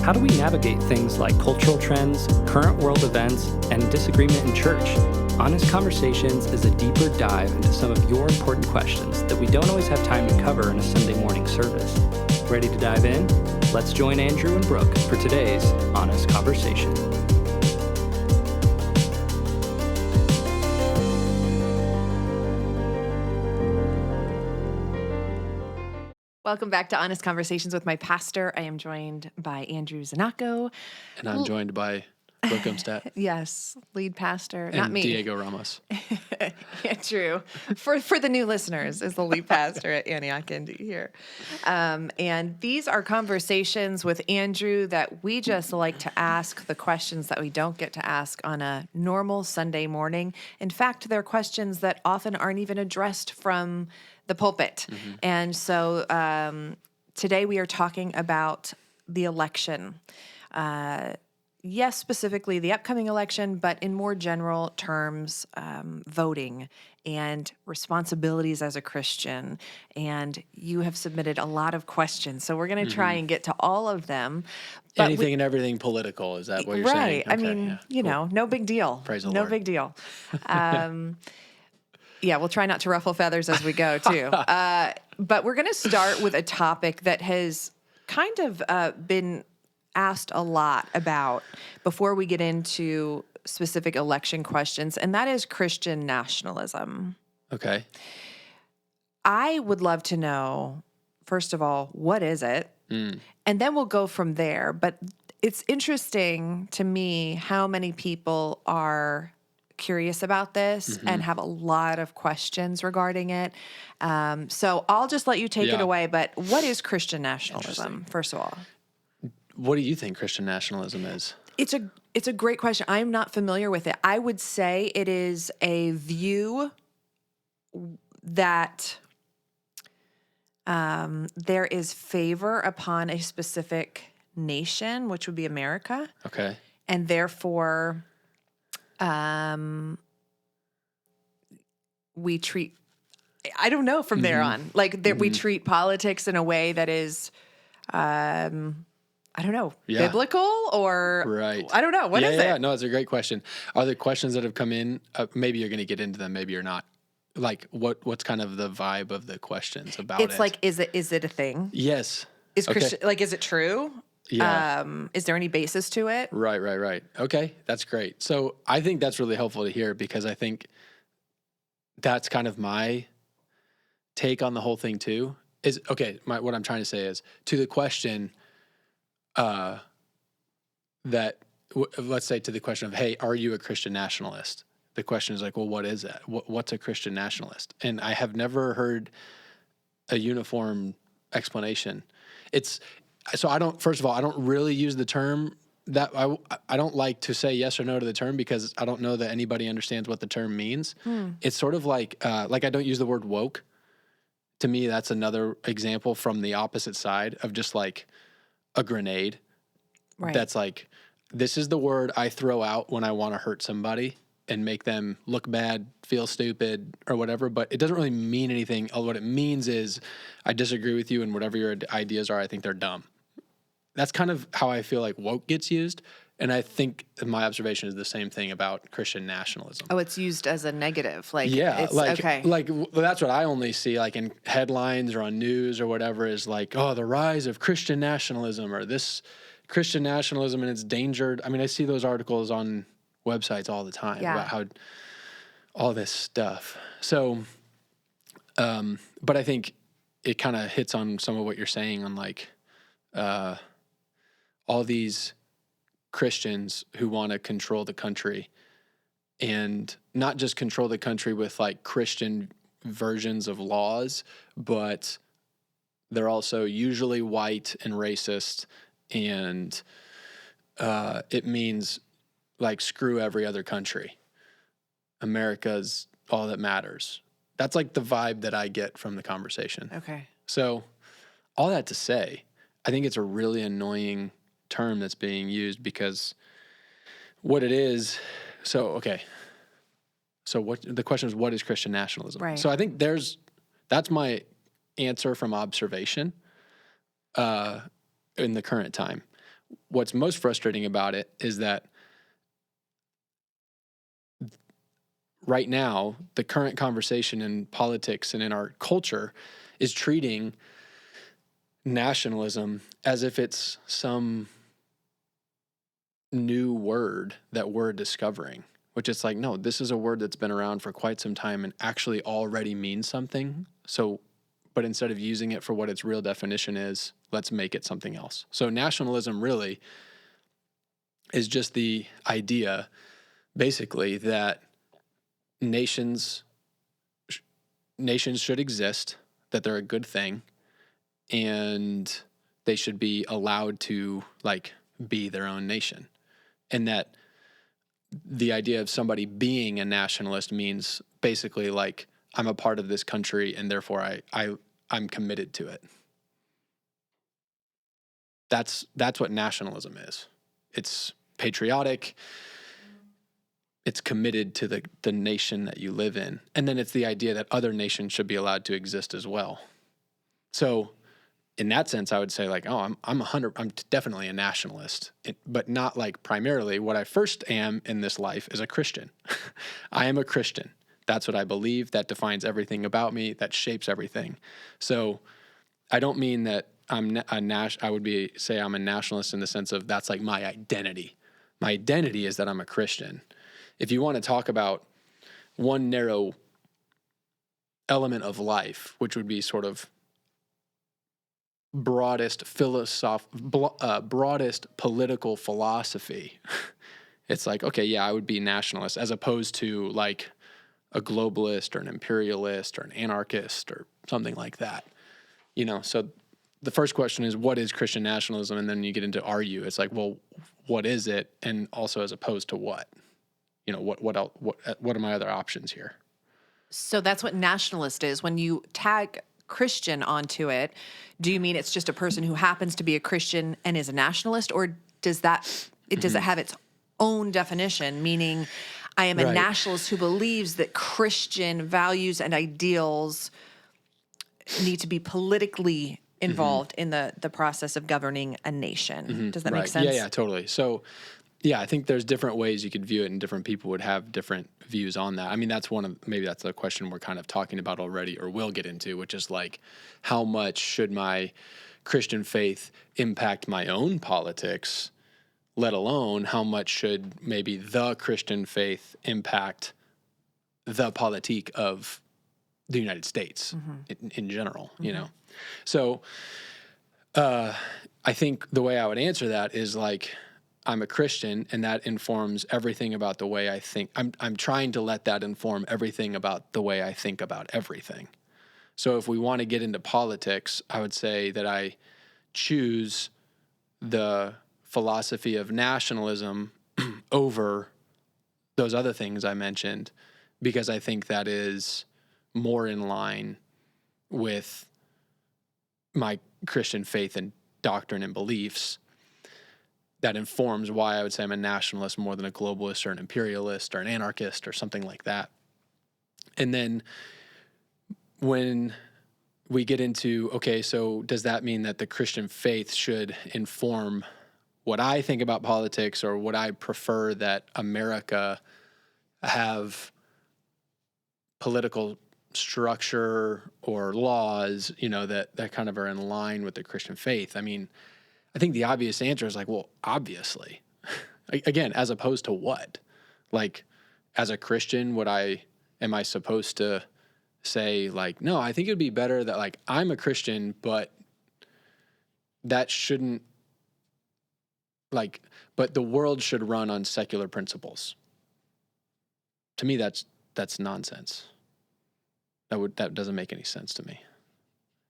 how do we navigate things like cultural trends, current world events, and disagreement in church? Honest Conversations is a deeper dive into some of your important questions that we don't always have time to cover in a Sunday morning service. Ready to dive in? Let's join Andrew and Brooke for today's Honest Conversation. Welcome back to Honest Conversations with my pastor. I am joined by Andrew Zanacco. And I'm joined by Brooke Umstadt. Yes, lead pastor, and not me. Diego Ramos. Andrew, for the new listeners, is the lead pastor at Antioch, Indy here. And these are conversations with Andrew that we just like to ask the questions that we don't get to ask on a normal Sunday morning. In fact, they're questions that often aren't even addressed from the pulpit. Mm-hmm. And so today we are talking about the election. Yes, specifically the upcoming election, but in more general terms, voting and responsibilities as a Christian. And you have submitted a lot of questions, so we're going to try and get to all of them. But anything and everything political, is that what you're saying? Right. Okay, I mean, cool. No big deal. Praise the Lord. No big deal. Yeah, we'll try not to ruffle feathers as we go, too. But we're going to start with a topic that has kind of been asked a lot about before we get into specific election questions, and that is Christian nationalism. Okay. I would love to know, first of all, what is it? And then we'll go from there. But it's interesting to me how many people are curious about this and have a lot of questions regarding it. So I'll just let you take it away. But what is Christian nationalism, first of all? What do you think Christian nationalism is? It's a great question. I'm not familiar with it. I would say it is a view that there is favor upon a specific nation, which would be America. Okay. And therefore, we treat, I don't know from there on, like that we treat politics in a way that is, I don't know, biblical or, right. I don't know. What is it? Yeah, no, it's a great question. Are there questions that have come in? Maybe you're going to get into them, maybe you're not. Like what's kind of the vibe of the questions about it? It's like, is it a thing? Yes. Is Christian, like, is it true? Yeah. Is there any basis to it? Right. Okay, that's great. So I think that's really helpful to hear because I think that's kind of my take on the whole thing too. Is okay. What I'm trying to say is to the question, let's say to the question of, hey, are you a Christian nationalist? The question is like, well, what is that? What's a Christian nationalist? And I have never heard a uniform explanation. So I don't really use the term that I don't like to say yes or no to the term because I don't know that anybody understands what the term means. It's sort of like I don't use the word woke. To me, that's another example from the opposite side of just like a grenade. Right. That's like, this is the word I throw out when I want to hurt somebody and make them look bad, feel stupid, or whatever, but it doesn't really mean anything. What it means is I disagree with you and whatever your ideas are, I think they're dumb. That's kind of how I feel like woke gets used, and I think my observation is the same thing about Christian nationalism. Oh, it's used as a negative. Like, yeah, it's, okay. Like that's what I only see, like in headlines or on news or whatever, is like, oh, the rise of Christian nationalism or this Christian nationalism and it's endangered. I mean, I see those articles on websites all the time about how all this stuff. So, but I think it kind of hits on some of what you're saying on like all these Christians who want to control the country and not just control the country with like Christian versions of laws, but they're also usually white and racist and it means like screw every other country. America's all that matters. That's like the vibe that I get from the conversation. Okay. So all that to say, I think it's a really annoying term that's being used because what it is, so what the question is, what is Christian nationalism? Right. So I think that's my answer from observation in the current time. what's most frustrating about it is that right now, the current conversation in politics and in our culture is treating nationalism as if it's some new word that we're discovering, which it's like, no, this is a word that's been around for quite some time and actually already means something. So, but instead of using it for what its real definition is, let's make it something else. So nationalism really is just the idea, basically, that nations should exist, that they're a good thing, and they should be allowed to like be their own nation. And that the idea of somebody being a nationalist means basically like, I'm a part of this country and therefore I'm committed to it. That's what nationalism is. It's patriotic. It's committed to the nation that you live in. And then it's the idea that other nations should be allowed to exist as well. So in that sense, I would say like, oh, I'm definitely a nationalist, but not like primarily. What I first am in this life is a Christian. I am a Christian. That's what I believe. That defines everything about me. That shapes everything. So I don't mean that I would say I'm a nationalist in the sense of that's like my identity. My identity is that I'm a Christian. If you want to talk about one narrow element of life, which would be sort of broadest political philosophy, it's like, okay, yeah, I would be nationalist as opposed to like a globalist or an imperialist or an anarchist or something like that. You know, so the first question is, what is Christian nationalism? And then you get into it's like, well, what is it? And also as opposed to what? You know, what else, what are my other options here? So that's what nationalist is. When you tag Christian onto it, do you mean it's just a person who happens to be a Christian and is a nationalist, or does it have its own definition, meaning I am a Right. nationalist who believes that Christian values and ideals need to be politically involved in the process of governing a nation. Does that make sense? Yeah, totally. So yeah, I think there's different ways you could view it, and different people would have different views on that. I mean, maybe that's a question we're kind of talking about already, or will get into, which is like, how much should my Christian faith impact my own politics, let alone how much should maybe the Christian faith impact the politique of the United States in general, you know? So I think the way I would answer that is like, I'm a Christian, and that informs everything about the way I think. I'm trying to let that inform everything about the way I think about everything. So if we want to get into politics, I would say that I choose the philosophy of nationalism over those other things I mentioned, because I think that is more in line with my Christian faith and doctrine and beliefs. That informs why I would say I'm a nationalist more than a globalist or an imperialist or an anarchist or something like that. And then when we get into, okay, so does that mean that the Christian faith should inform what I think about politics, or would I prefer that America have political structure or laws, you know, that kind of are in line with the Christian faith? I mean, I think the obvious answer is like, well, obviously. Again, as opposed to what? Like, as a Christian, am I supposed to say like, no, I think it'd be better that like I'm a Christian, but that shouldn't but the world should run on secular principles. To me, that's nonsense. That doesn't make any sense to me.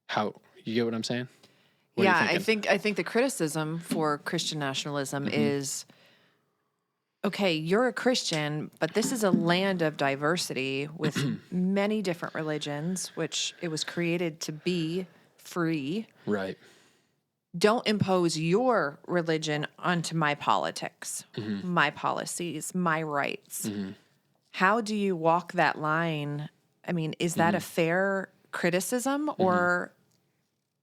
How, you get what I'm saying? What are you thinking? I think the criticism for Christian nationalism is, okay, you're a Christian, but this is a land of diversity with many different religions, which it was created to be free. Right. Don't impose your religion onto my politics, my policies, my rights. How do you walk that line? I mean, is that a fair criticism, or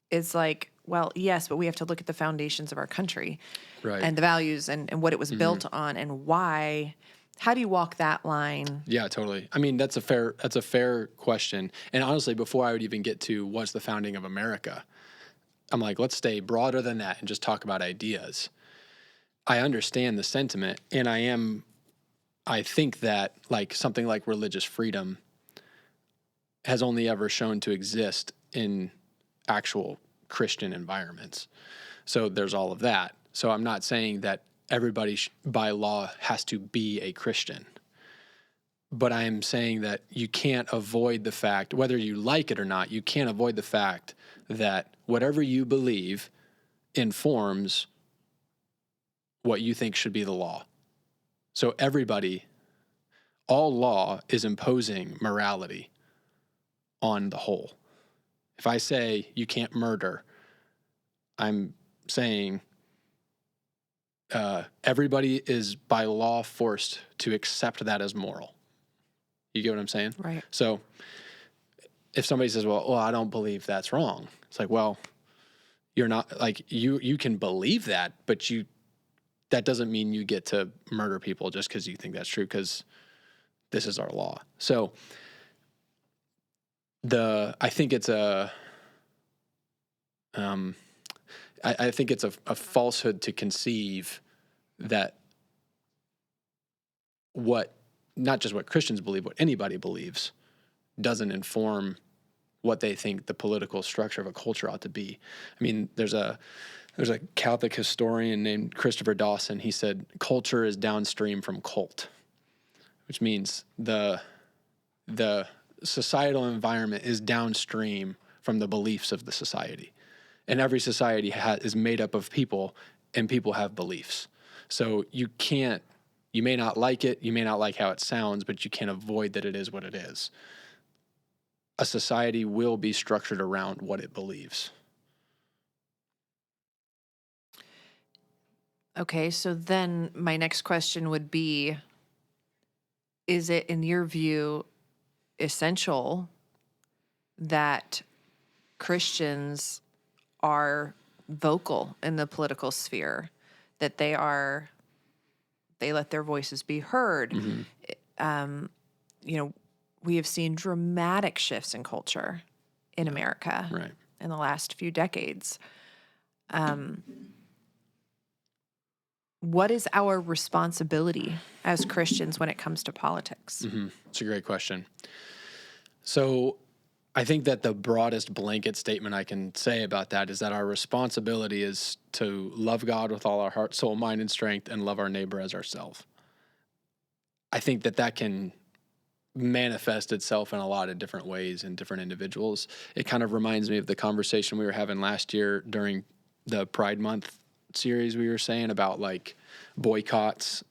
is like, well, yes, but we have to look at the foundations of our country Right. and the values and what it was built on and why. How do you walk that line? Yeah, totally. I mean, that's a fair question. And honestly, before I would even get to what's the founding of America, I'm like, let's stay broader than that and just talk about ideas. I understand the sentiment, and I think that like something like religious freedom has only ever shown to exist in actual Christian environments. So there's all of that. So I'm not saying that everybody by law has to be a Christian. But I am saying that you can't avoid the fact, whether you like it or not, you can't avoid the fact that whatever you believe informs what you think should be the law. So all law is imposing morality on the whole. If I say you can't murder, I'm saying everybody is by law forced to accept that as moral. You get what I'm saying? Right. So if somebody says, well, I don't believe that's wrong. It's like, well, you're not like you can believe that, but that doesn't mean you get to murder people just because you think that's true, because this is our law. So I think it's a falsehood to conceive that not just what Christians believe, what anybody believes doesn't inform what they think the political structure of a culture ought to be. I mean, there's a Catholic historian named Christopher Dawson. He said, culture is downstream from cult, which means the societal environment is downstream from the beliefs of the society. And every society is made up of people, and people have beliefs. So you may not like it, you may not like how it sounds, but you can't avoid that it is what it is. A society will be structured around what it believes. Okay, so then my next question would be, is it, in your view, essential that Christians are vocal in the political sphere, that they let their voices be heard? Mm-hmm. We have seen dramatic shifts in culture in America Right. in the last few decades. What is our responsibility as Christians when it comes to politics? Mm-hmm. It's a great question. So I think that the broadest blanket statement I can say about that is that our responsibility is to love God with all our heart, soul, mind, and strength, and love our neighbor as ourselves. I think that can manifest itself in a lot of different ways in different individuals. It kind of reminds me of the conversation we were having last year during the Pride Month series. We were saying about like boycotts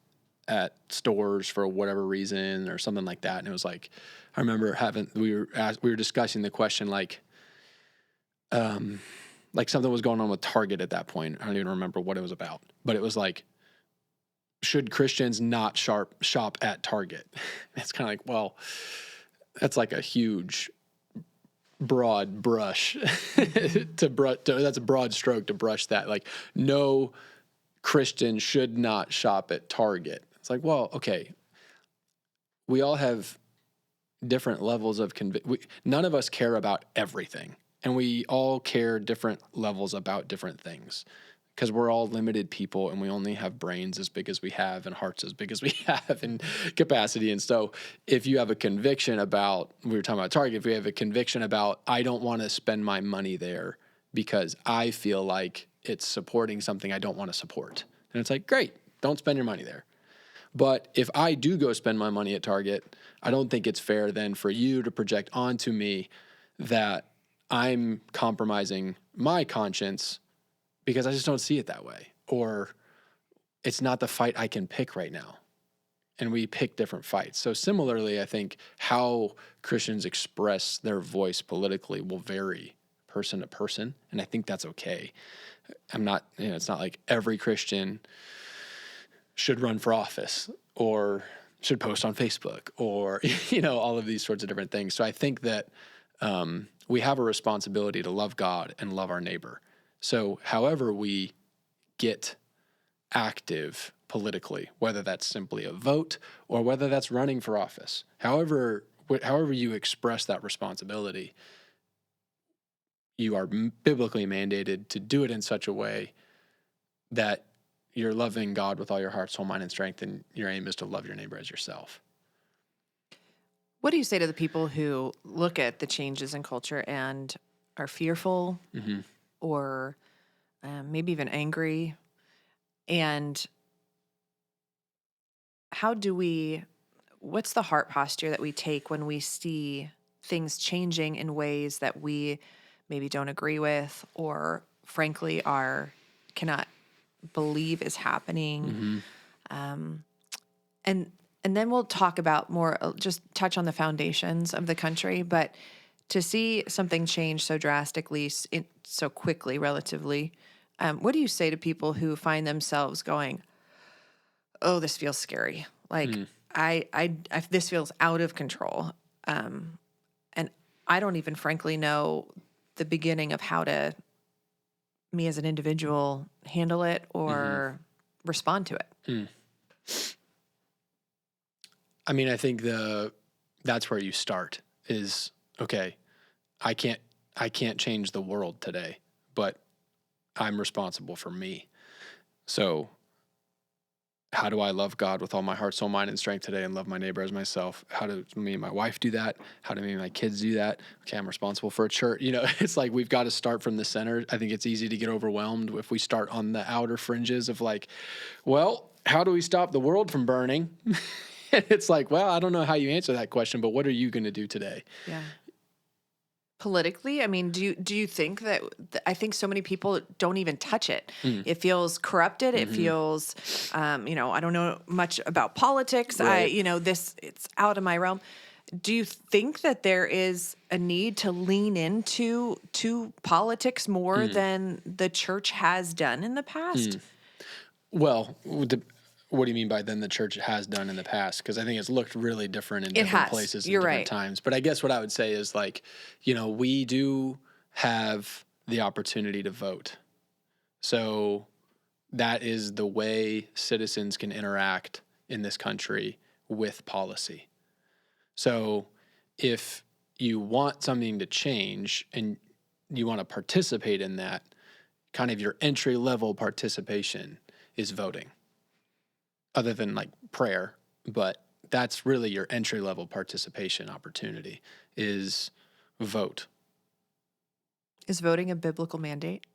at stores for whatever reason or something like that. And it was like, I remember we were discussing the question like something was going on with Target at that point. I don't even remember what it was about, but it was like, should Christians not shop at Target? It's kind of like, well, that's like a huge broad brush that's a broad stroke to brush that. Like, no Christian should not shop at Target. It's like, well, okay, we all have different levels of none of us care about everything, and we all care different levels about different things, because we're all limited people and we only have brains as big as we have and hearts as big as we have and capacity. And so if you have a conviction about, we were talking about Target, if we have a conviction about, I don't want to spend my money there because I feel like it's supporting something I don't want to support, and it's like, great, don't spend your money there. But if I do go spend my money at Target, I don't think it's fair then for you to project onto me that I'm compromising my conscience because I just don't see it that way, or it's not the fight I can pick right now. And we pick different fights. So similarly, I think how Christians express their voice politically will vary person to person, and I think that's okay. It's not like every Christian should run for office or should post on Facebook or, all of these sorts of different things. So I think that we have a responsibility to love God and love our neighbor. So however we get active politically, whether that's simply a vote or whether that's running for office, however you express that responsibility, you are biblically mandated to do it in such a way that you're loving God with all your heart, soul, mind, and strength, and your aim is to love your neighbor as yourself. What do you say to the people who look at the changes in culture and are fearful or maybe even angry? And what's the heart posture that we take when we see things changing in ways that we maybe don't agree with or frankly cannot believe is happening? And then we'll talk about more, just touch on the foundations of the country. But to see something change so drastically, so quickly, relatively, what do you say to people who find themselves going, "Oh, this feels scary. Like I this feels out of control," and I don't even, frankly, know the beginning of how to, me as an individual, handle it or respond to it. I mean, I think that's where you start is, okay, I can't change the world today, but I'm responsible for me. So how do I love God with all my heart, soul, mind, and strength today and love my neighbor as myself? How do me and my wife do that? How do me and my kids do that? Okay, I'm responsible for a church. It's like we've got to start from the center. I think it's easy to get overwhelmed if we start on the outer fringes of like, well, how do we stop the world from burning? It's like, well, I don't know how you answer that question, but what are you going to do today? Yeah. Politically, I mean, do you think that I think so many people don't even touch it. It feels corrupted. It feels, I don't know much about politics. Right. It's out of my realm. Do you think that there is a need to lean into politics more than the church has done in the past? Well, what do you mean by then the church has done in the past? Because I think it's looked really different in different places You're and different right. times. But I guess what I would say is like, we do have the opportunity to vote. So that is the way citizens can interact in this country with policy. So if you want something to change and you want to participate in that, kind of your entry level participation is voting. Other than like prayer, but that's really your entry level participation opportunity is vote. Is voting a biblical mandate?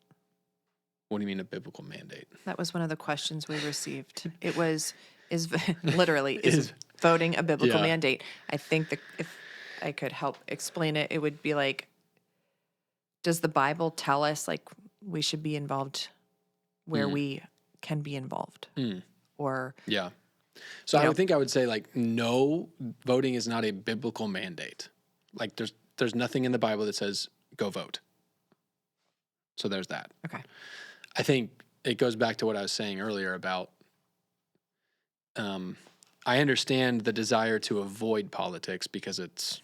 What do you mean a biblical mandate? That was one of the questions we received. It was, is voting a biblical mandate? I think that if I could help explain it, it would be like, does the Bible tell us like we should be involved where we can be involved? Or yeah. So I would say like, no, voting is not a biblical mandate. Like there's nothing in the Bible that says go vote. So there's that. Okay. I think it goes back to what I was saying earlier about I understand the desire to avoid politics because it's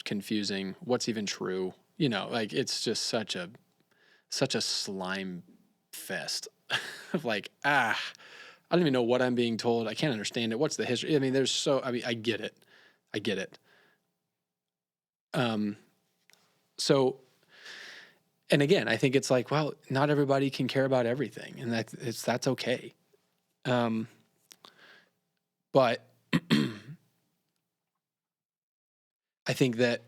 confusing. What's even true? Like it's just such a slime fest of like, I don't even know what I'm being told. I can't understand it. What's the history? I mean, I get it. So, and again, I think it's like, well, not everybody can care about everything, and that's okay. But I think that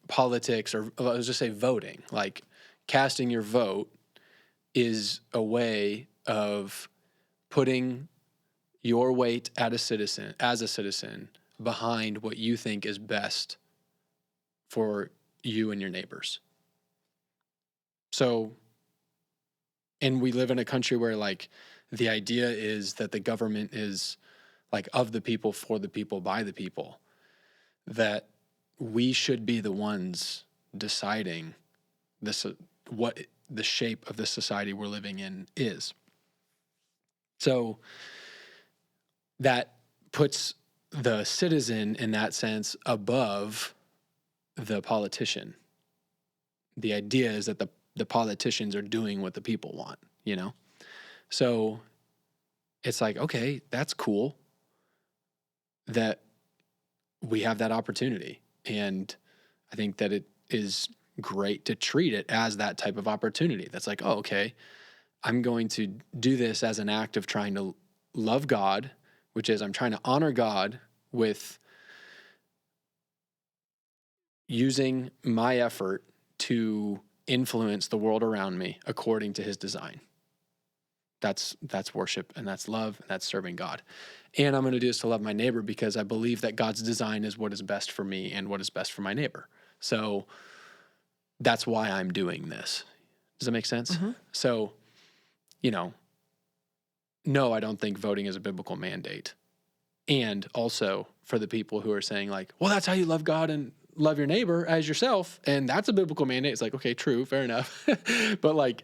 politics, or let's just say voting, like casting your vote is a way of putting your weight as a citizen behind what you think is best for you and your neighbors. So, and we live in a country where like the idea is that the government is like of the people, for the people, by the people, that we should be the ones deciding what the shape of the society we're living in is. So that puts the citizen in that sense above the politician. The idea is that the politicians are doing what the people want, you know? So it's like, okay, that's cool that we have that opportunity. And I think that it is great to treat it as that type of opportunity. That's like, oh, okay, I'm going to do this as an act of trying to love God, which is I'm trying to honor God with using my effort to influence the world around me according to his design. That's worship, and that's love, and that's serving God. And I'm going to do this to love my neighbor because I believe that God's design is what is best for me and what is best for my neighbor. So that's why I'm doing this. Does that make sense? Mm-hmm. So, you know, no, I don't think voting is a biblical mandate. And also for the people who are saying like, well, that's how you love God and love your neighbor as yourself. And that's a biblical mandate. It's like, okay, true, fair enough. But like,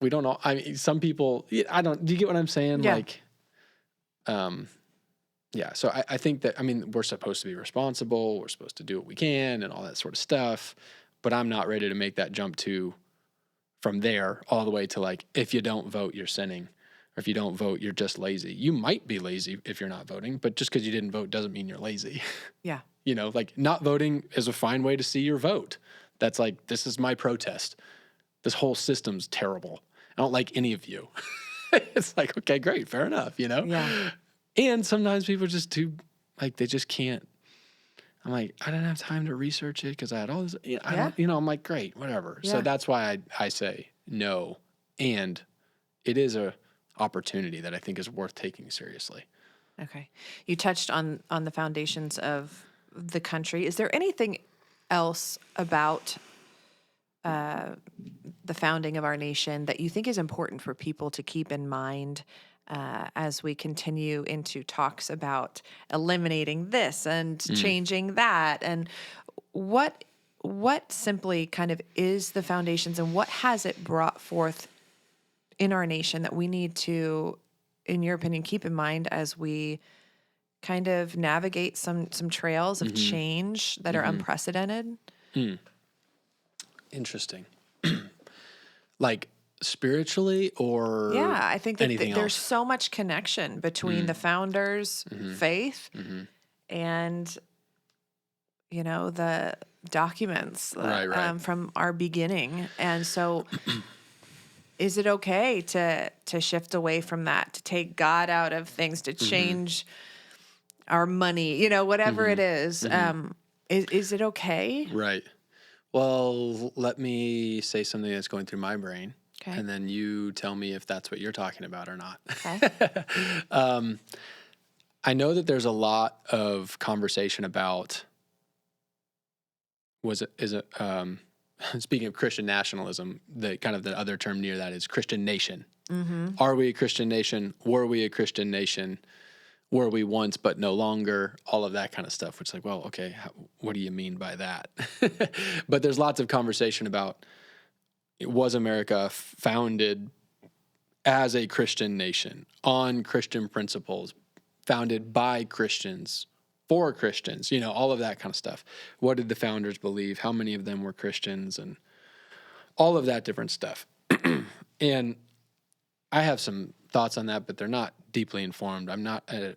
we don't know. I mean, some people, do you get what I'm saying? Yeah. Like, yeah. So I think that, I mean, we're supposed to be responsible. We're supposed to do what we can and all that sort of stuff. But I'm not ready to make that jump from there all the way to like, if you don't vote, you're sinning. Or if you don't vote, you're just lazy. You might be lazy if you're not voting, but just because you didn't vote doesn't mean you're lazy. Yeah. You know, like not voting is a fine way to see your vote. That's like, this is my protest. This whole system's terrible. I don't like any of you. It's like, okay, great, fair enough, you know? Yeah. And sometimes people are just too, like, they just can't. I'm like, I didn't have time to research it because I had all this, I'm like, great, whatever. Yeah. So that's why I say no. And it is a opportunity that I think is worth taking seriously. Okay. You touched on the foundations of the country. Is there anything else about the founding of our nation that you think is important for people to keep in mind as we continue into talks about eliminating this and changing that? And what simply kind of is the foundations, and what has it brought forth in our nation that we need to, in your opinion, keep in mind as we kind of navigate some trails of change that are unprecedented? Interesting. Like spiritually or Yeah, I think that anything there's else? so much connection between the founders' faith and, the documents Right. from our beginning. And so is it okay to shift away from that, to take God out of things, to change our money, whatever it is? Is it okay? Right. Well, let me say something that's going through my brain. Okay. And then you tell me if that's what you're talking about or not. Okay. I know that there's a lot of conversation about, speaking of Christian nationalism, the kind of the other term near that is Christian nation. Are we a Christian nation? Were we a Christian nation? Were we once but no longer? All of that kind of stuff, which is like, well, okay, what do you mean by that? But there's lots of conversation about, was America founded as a Christian nation on Christian principles, founded by Christians, for Christians, all of that kind of stuff. What did the founders believe? How many of them were Christians? And all of that different stuff. And I have some thoughts on that, but they're not deeply informed. I'm not a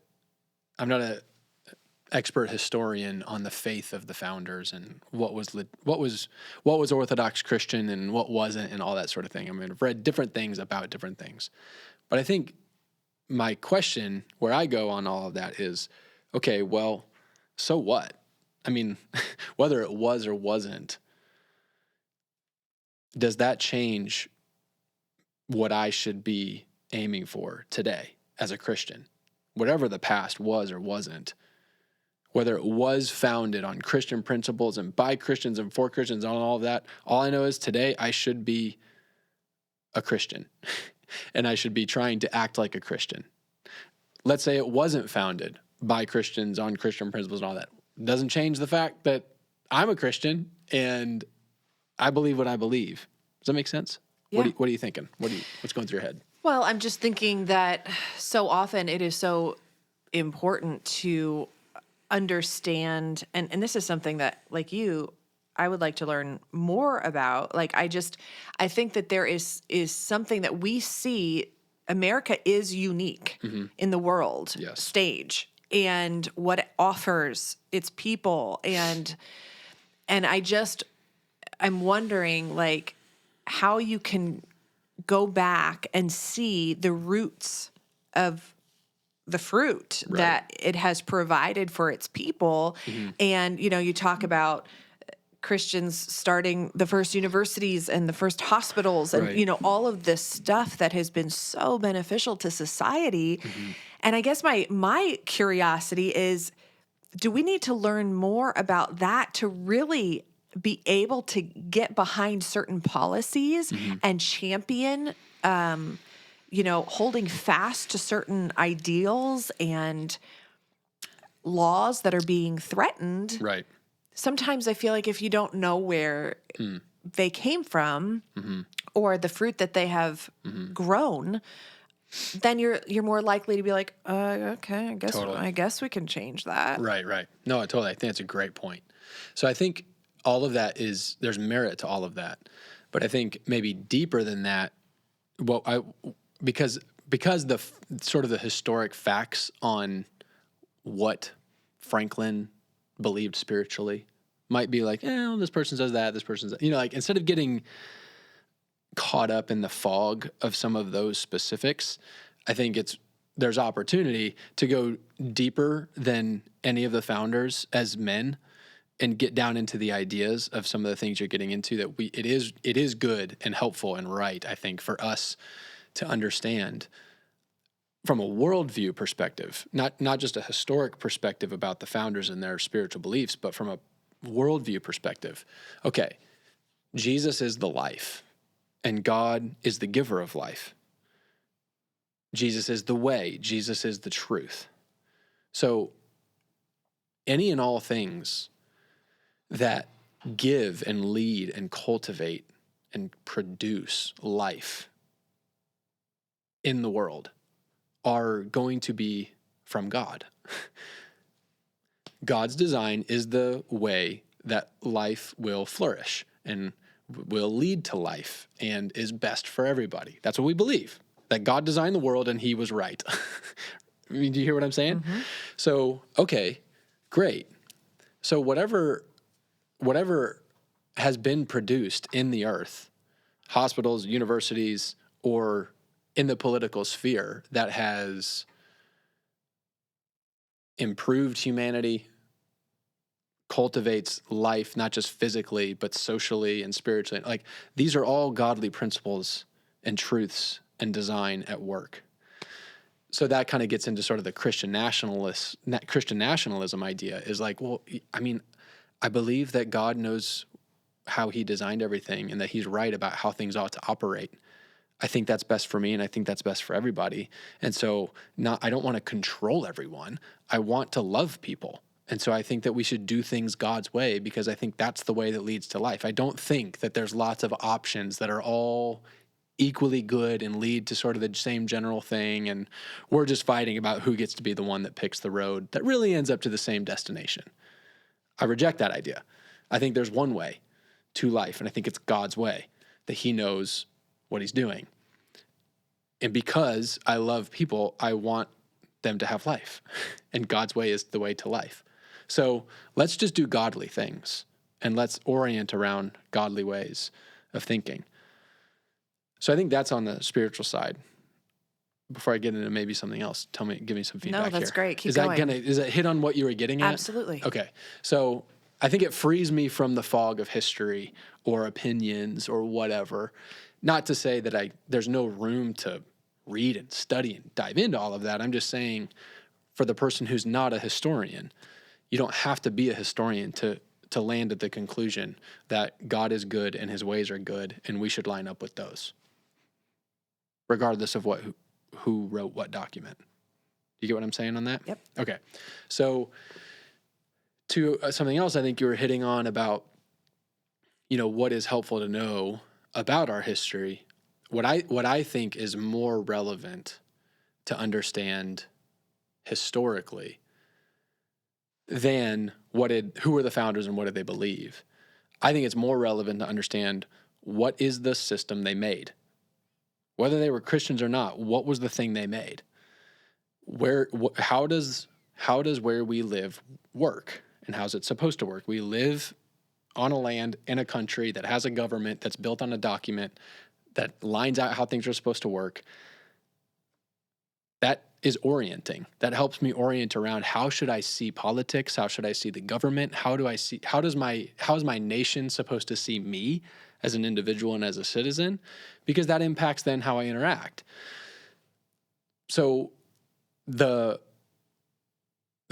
expert historian on the faith of the founders and what was Orthodox Christian and what wasn't and all that sort of thing. I mean, I've read different things about different things. But I think my question where I go on all of that is, okay, well, so what? I mean, whether it was or wasn't, does that change what I should be aiming for today as a Christian? Whatever the past was or wasn't, whether it was founded on Christian principles and by Christians and for Christians and all of that, all I know is today I should be a Christian and I should be trying to act like a Christian. Let's say it wasn't founded by Christians on Christian principles and all that. It doesn't change the fact that I'm a Christian and I believe what I believe. Does that make sense? Yeah. What are you thinking? What's going through your head? Well, I'm just thinking that so often it is so important to understand, and this is something that, like you, I would like to learn more about. Like, I think that there is something that we see. America is unique in the world Yes. stage and what it offers its people. And I'm wondering, like, how you can go back and see the roots of the fruit Right. that it has provided for its people. And, you talk about Christians starting the first universities and the first hospitals and, Right. All of this stuff that has been so beneficial to society. And I guess my curiosity is, do we need to learn more about that to really be able to get behind certain policies and champion, holding fast to certain ideals and laws that are being threatened? Right. Sometimes I feel like if you don't know where they came from or the fruit that they have grown, then you're more likely to be like, okay, Totally. I guess we can change that. Right. No, I think that's a great point. So I think all of that there's merit to all of that, but I think maybe deeper than that, because the sort of the historic facts on what Franklin believed spiritually might be like, well, this person says that, this person says, like, instead of getting caught up in the fog of some of those specifics, I think there's opportunity to go deeper than any of the founders as men and get down into the ideas of some of the things you're getting into, that it is good and helpful and right, I think, for us to understand from a worldview perspective, not just a historic perspective about the founders and their spiritual beliefs, but from a worldview perspective. Okay, Jesus is the life, and God is the giver of life. Jesus is the way. Jesus is the truth. So any and all things that give and lead and cultivate and produce life in the world are going to be from God. God's design is the way that life will flourish and will lead to life and is best for everybody. That's what we believe, that God designed the world and he was right. I mean, do you hear what I'm saying? So, okay, great. So whatever has been produced in the earth, hospitals, universities, or in the political sphere that has improved humanity, cultivates life, not just physically, but socially and spiritually. Like, these are all godly principles and truths and design at work. So that kind of gets into sort of the Christian nationalism idea, is like, well, I mean, I believe that God knows how he designed everything and that he's right about how things ought to operate. I think that's best for me, and I think that's best for everybody. And so I don't want to control everyone. I want to love people. And so I think that we should do things God's way, because I think that's the way that leads to life. I don't think that there's lots of options that are all equally good and lead to sort of the same general thing, and we're just fighting about who gets to be the one that picks the road that really ends up to the same destination. I reject that idea. I think there's one way to life, and I think it's God's way, that he knows what he's doing. And because I love people, I want them to have life. And God's way is the way to life. So let's just do godly things, and let's orient around godly ways of thinking. So I think that's on the spiritual side. Before I get into maybe something else, give me some feedback here. No, that's great. Keep Is going. Is that hit on what you were getting at? Absolutely. Okay. So I think it frees me from the fog of history or opinions or whatever. Not to say that there's no room to read and study and dive into all of that. I'm just saying, for the person who's not a historian, you don't have to be a historian to land at the conclusion that God is good and his ways are good, and we should line up with those, regardless of who wrote what document. Do you get what I'm saying on that? Yep. Okay. So to something else I think you were hitting on about, what is helpful to know about our history. What I think is more relevant to understand historically than who were the founders and what did they believe, I think it's more relevant to understand what is the system they made. Whether they were Christians or not, what was the thing they made? How does where we live work? And how's it supposed to work? We live on a land in a country that has a government that's built on a document that lines out how things are supposed to work. That is orienting. That helps me orient around how should I see politics? How should I see the government? How is my nation supposed to see me as an individual and as a citizen? Because that impacts then how I interact. So the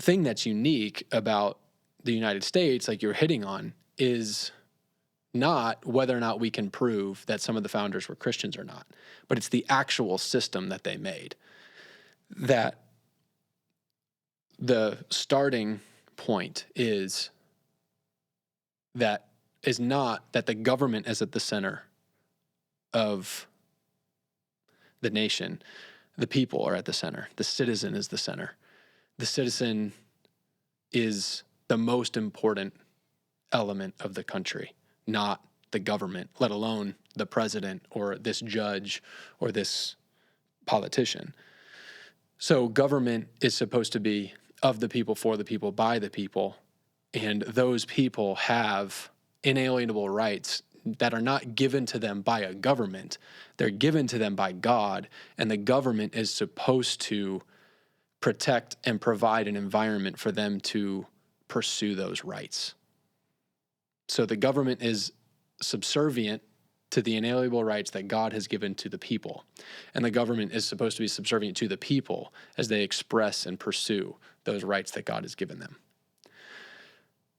thing that's unique about the United States, like you're hitting on, is not whether or not we can prove that some of the founders were Christians or not, but it's the actual system that they made. That the starting point is not that the government is at the center of the nation. The people are at the center. The citizen is the center. The citizen is the most important element of the country, not the government, let alone the president or this judge or this politician. So government is supposed to be of the people, for the people, by the people, and those people have inalienable rights that are not given to them by a government. They're given to them by God, and the government is supposed to protect and provide an environment for them to pursue those rights. So the government is subservient to the inalienable rights that God has given to the people. And the government is supposed to be subservient to the people as they express and pursue those rights that God has given them.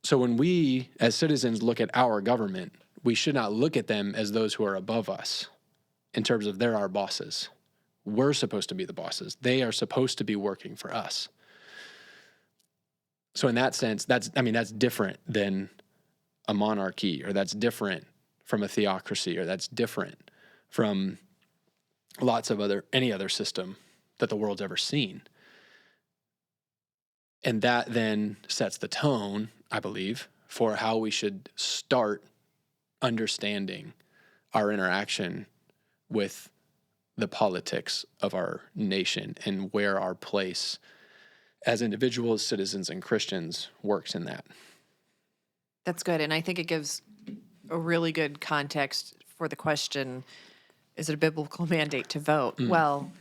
So when we, as citizens, look at our government, we should not look at them as those who are above us in terms of they're our bosses. We're supposed to be the bosses. They are supposed to be working for us. So in that sense, that's different than a monarchy, or that's different from a theocracy, or that's different from any other system that the world's ever seen. And that then sets the tone, I believe, for how we should start understanding our interaction with the politics of our nation and where our place as individuals, citizens, and Christians works in that. That's good. And I think it gives a really good context for the question, is it a biblical mandate to vote? Well,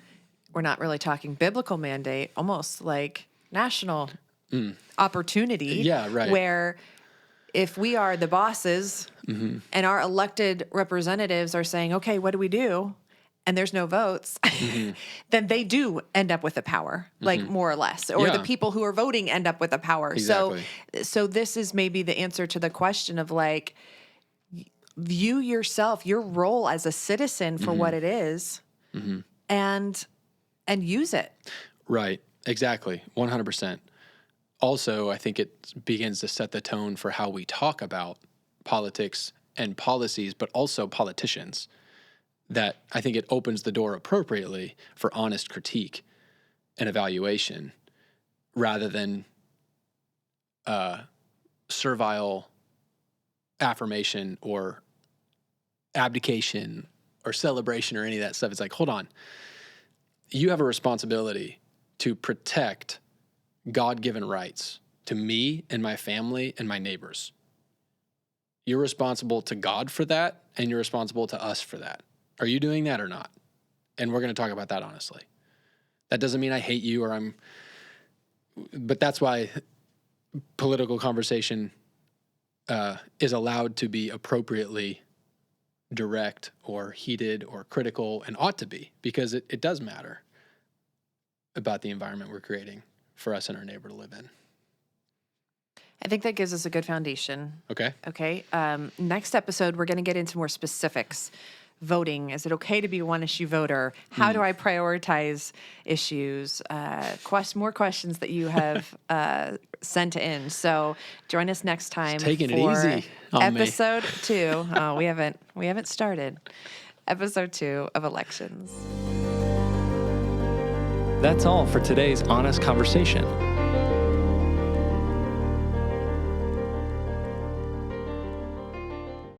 we're not really talking biblical mandate, almost like national opportunity. Yeah, right. Where if we are the bosses and our elected representatives are saying, okay, what do we do? And there's no votes, then they do end up with the power, like more or less, or the people who are voting end up with the power. Exactly. So this is maybe the answer to the question of like, view yourself, your role as a citizen for what it is, and use it. Right. Exactly. 100%. Also, I think it begins to set the tone for how we talk about politics and policies, but also politicians. That I think it opens the door appropriately for honest critique and evaluation rather than servile affirmation or abdication or celebration or any of that stuff. It's like, hold on. You have a responsibility to protect God-given rights to me and my family and my neighbors. You're responsible to God for that, and you're responsible to us for that. Are you doing that or not? And we're going to talk about that honestly. That doesn't mean I hate you but that's why political conversation is allowed to be appropriately direct or heated or critical, and ought to be, because it does matter about the environment we're creating for us and our neighbor to live in. I think that gives us a good foundation. Okay. Next episode, we're going to get into more specifics. Voting. Is it okay to be a one-issue voter? How do I prioritize issues? More questions that you have sent in. So join us next time taking for it easy on episode 2. Oh, we haven't started. Episode 2 of Elections. That's all for today's Honest Conversation.